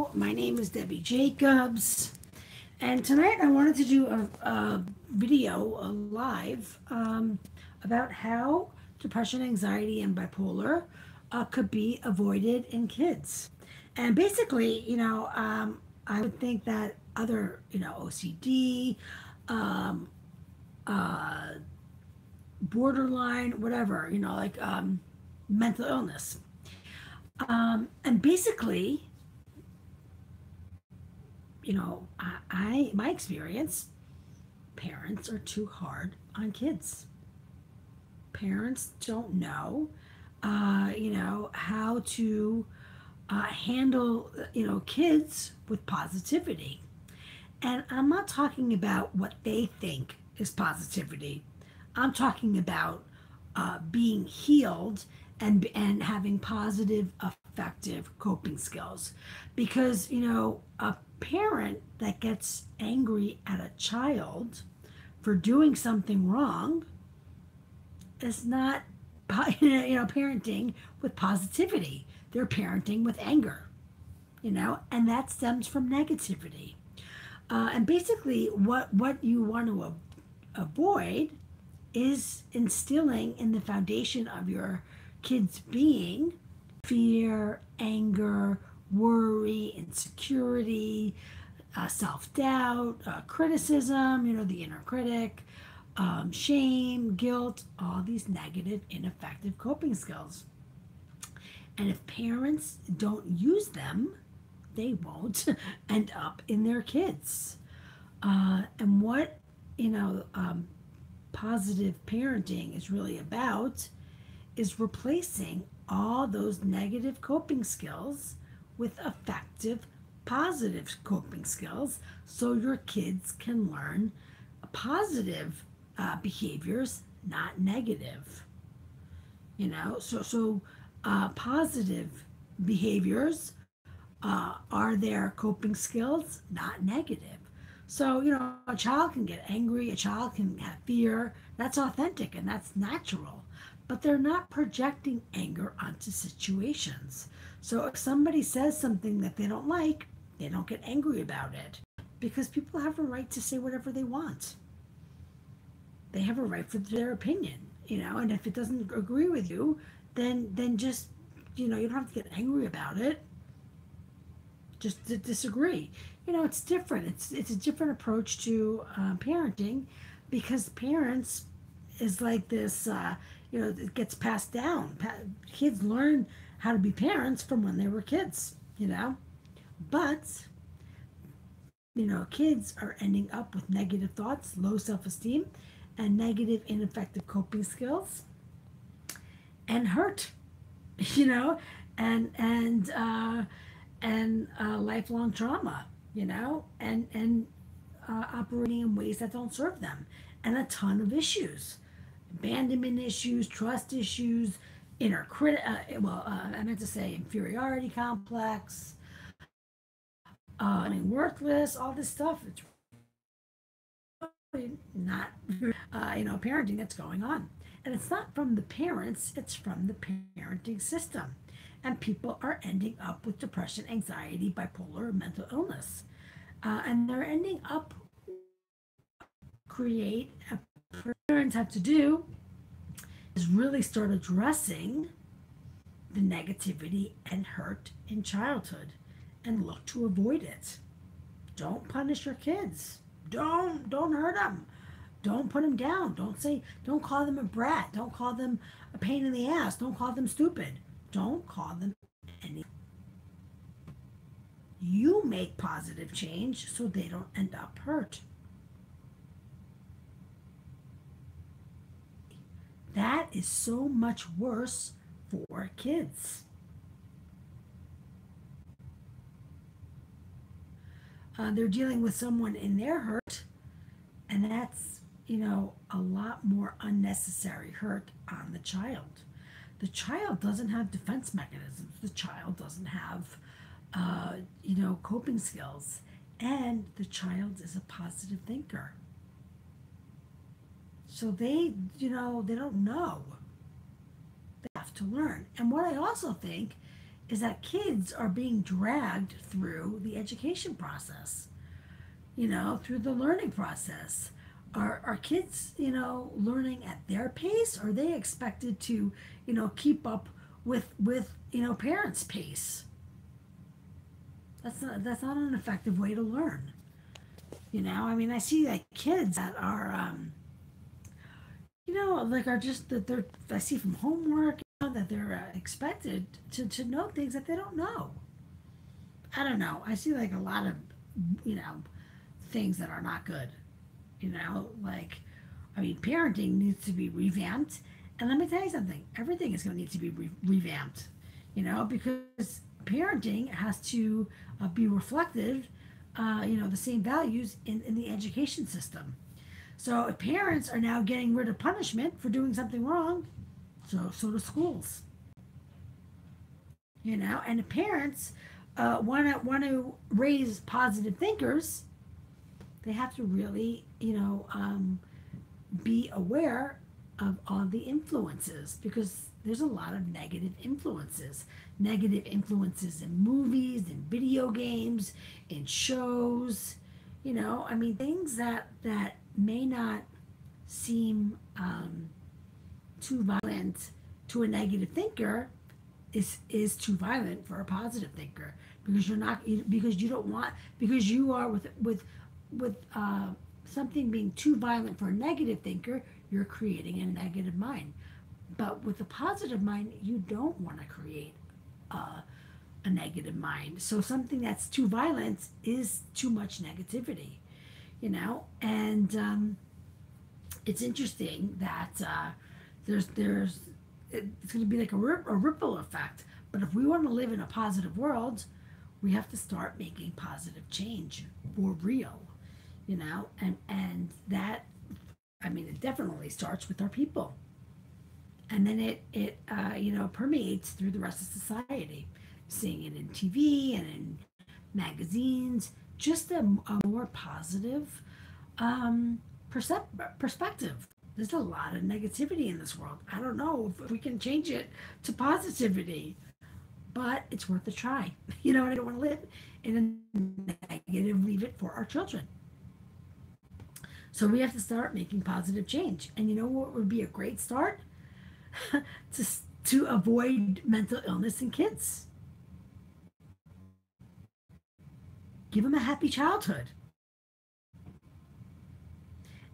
Hello, my name is Debbie Jacobs, and tonight I wanted to do a video, a live, about how depression, anxiety, and bipolar could be avoided in kids. And basically, I would think that other, OCD, um, uh, borderline, whatever, mental illness. And basically, my experience, parents are too hard on kids. Parents don't know, how to handle, kids with positivity. And I'm not talking about what they think is positivity. I'm talking about being healed and having positive, effective coping skills. Because a parent that gets angry at a child for doing something wrong is not parenting with positivity. They're parenting with anger, and that stems from negativity. And basically, what you want to avoid is instilling in the foundation of your kids' being fear, anger, worry, insecurity, self doubt, criticism, the inner critic, shame, guilt, all these negative, ineffective coping skills. And if parents don't use them, they won't end up in their kids. And what, you know, um, positive parenting is really about is replacing all those negative coping skills with effective positive coping skills so your kids can learn positive behaviors, not negative. Positive behaviors are their coping skills, not negative. So, a child can get angry, a child can have fear. That's authentic and that's natural. But they're not projecting anger onto situations. So, if somebody says something that they don't like, they don't get angry about it because people have a right to say whatever they want. They have a right for their opinion, and if it doesn't agree with you, then just, you don't have to get angry about it. Just to disagree. It's different. It's a different approach to parenting, because parents is like this. It gets passed down. Kids learn how to be parents from when they were kids. But kids are ending up with negative thoughts, low self-esteem, and negative, ineffective coping skills, and hurt. You know, and lifelong trauma, and operating in ways that don't serve them, and a ton of issues, abandonment issues, trust issues, I meant to say inferiority complex, worthless, all this stuff. It's really not, parenting that's going on. And it's not from the parents, it's from the parenting system. And people are ending up with depression, anxiety, bipolar, mental illness. And they're ending up create parents have to do is really start addressing the negativity and hurt in childhood and look to avoid it. Don't punish your kids. Don't hurt them. Don't put them down. Don't call them a brat. Don't call them a pain in the ass. Don't call them stupid. Don't call them any. You make positive change so they don't end up hurt. That is so much worse for kids. They're dealing with someone in their hurt, and that's, a lot more unnecessary hurt on the child. The child doesn't have defense mechanisms. The child doesn't have, coping skills. And the child is a positive thinker. So they don't know. They have to learn. And what I also think is that kids are being dragged through the education process, through the learning process. Are kids, learning at their pace? Or are they expected to, keep up with parents' pace? That's not an effective way to learn. I mean, I see like kids that are, like are just that they're. I see from homework, that they're expected to know things that they don't know. I don't know. I see like a lot of, you know, things that are not good. Like, I mean, parenting needs to be revamped. And let me tell you something, everything is going to need to be revamped, because parenting has to be reflective, the same values in the education system. So if parents are now getting rid of punishment for doing something wrong, so do schools, and if parents want to raise positive thinkers, they have to really, be aware of all the influences, because there's a lot of negative influences in movies, in video games, in shows, I mean, things that may not seem too violent to a negative thinker is too violent for a positive thinker, because you're not, because you don't want, because you are with something being too violent for a negative thinker, you're creating a negative mind. But with a positive mind, you don't want to create a negative mind. So something that's too violent is too much negativity, and it's interesting that there's it's going to be like a ripple effect. But if we want to live in a positive world, we have to start making positive change for real, and that, I mean, it definitely starts with our people, and then it permeates through the rest of society, seeing it in TV and in magazines, just a more positive perspective. There's a lot of negativity in this world. I don't know if we can change it to positivity, but it's worth a try. And I don't want to live in a negative, leave it for our children. So we have to start making positive change. And you know what would be a great start? to, to avoid mental illness in kids. Give them a happy childhood.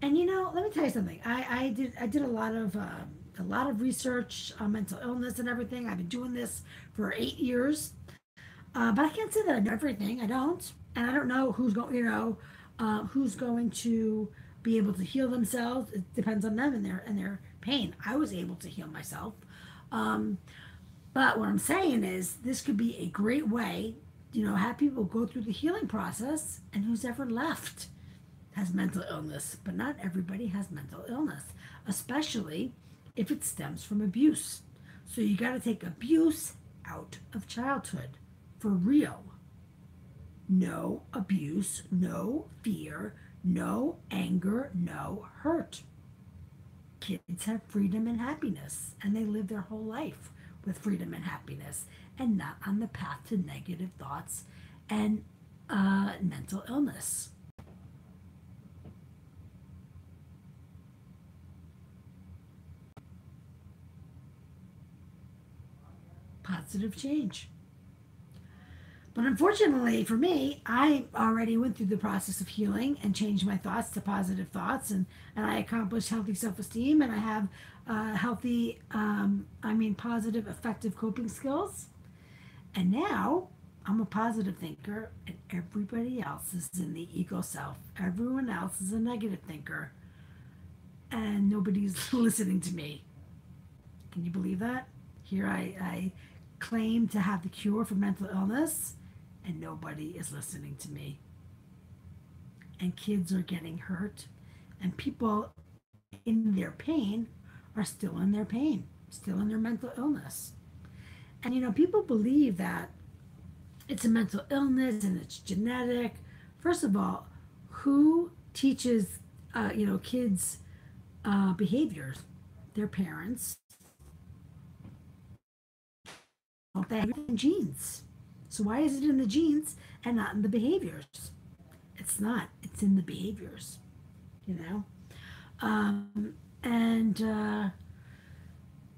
And let me tell you something. I did a lot of research on mental illness and everything. I've been doing this for 8 years, but I can't say that I know everything. I don't, and I don't know who's going to be able to heal themselves. It depends on them and their pain. I was able to heal myself, um, but what I'm saying is this could be a great way. Have people go through the healing process, and who's ever left has mental illness, but not everybody has mental illness, especially if it stems from abuse. So you got to take abuse out of childhood for real. No abuse, no fear, no anger, no hurt. Kids have freedom and happiness, and they live their whole life with freedom and happiness, and not on the path to negative thoughts and mental illness. Positive change. But unfortunately for me, I already went through the process of healing and changed my thoughts to positive thoughts, and I accomplished healthy self esteem, and I have healthy, positive, effective coping skills. And now I'm a positive thinker, and everybody else is in the ego self. Everyone else is a negative thinker, and nobody's listening to me. Can you believe that? Here I claim to have the cure for mental illness, and nobody is listening to me. And kids are getting hurt, and people in their pain are still in their pain, still in their mental illness. And people believe that it's a mental illness and it's genetic. First of all, who teaches kids behaviors? Their parents. don't they have it in genes? So why is it in the genes and not in the behaviors? It's not. It's in the behaviors, you know? And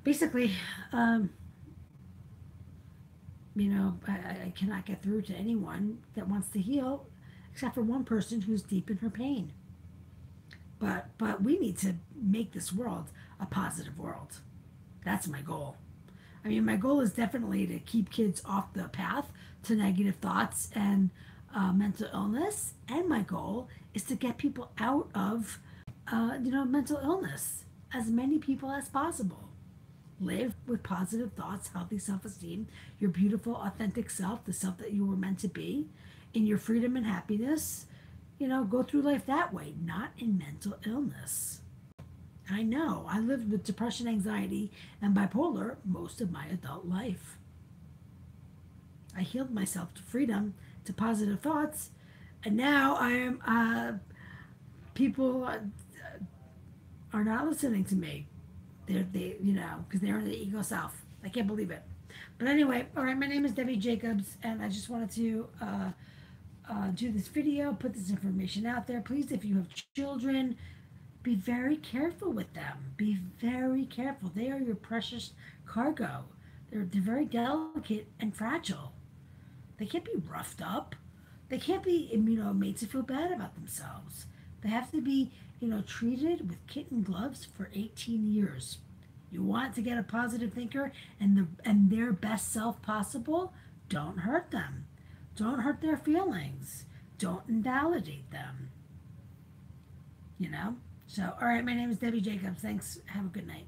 basically, um, I cannot get through to anyone that wants to heal except for one person who's deep in her pain. But we need to make this world a positive world. That's my goal. I mean, my goal is definitely to keep kids off the path to negative thoughts and mental illness. And my goal is to get people out of, mental illness. As many people as possible. Live with positive thoughts, healthy self esteem, your beautiful, authentic self, the self that you were meant to be, in your freedom and happiness. Go through life that way, not in mental illness. I know. I lived with depression, anxiety, and bipolar most of my adult life. I healed myself to freedom, to positive thoughts, and now I am. People are not listening to me. Because they're in the ego self. I can't believe it. But anyway, all right. My name is Debbie Jacobs, and I just wanted to do this video, put this information out there. Please, if you have children, be very careful with them. Be very careful. They are your precious cargo. They're very delicate and fragile. They can't be roughed up. They can't be, made to feel bad about themselves. They have to be, treated with kitten gloves for 18 years. You want to get a positive thinker and their best self possible? Don't hurt them. Don't hurt their feelings. Don't invalidate them. So, all right, my name is Debbie Jacobs. Thanks. Have a good night.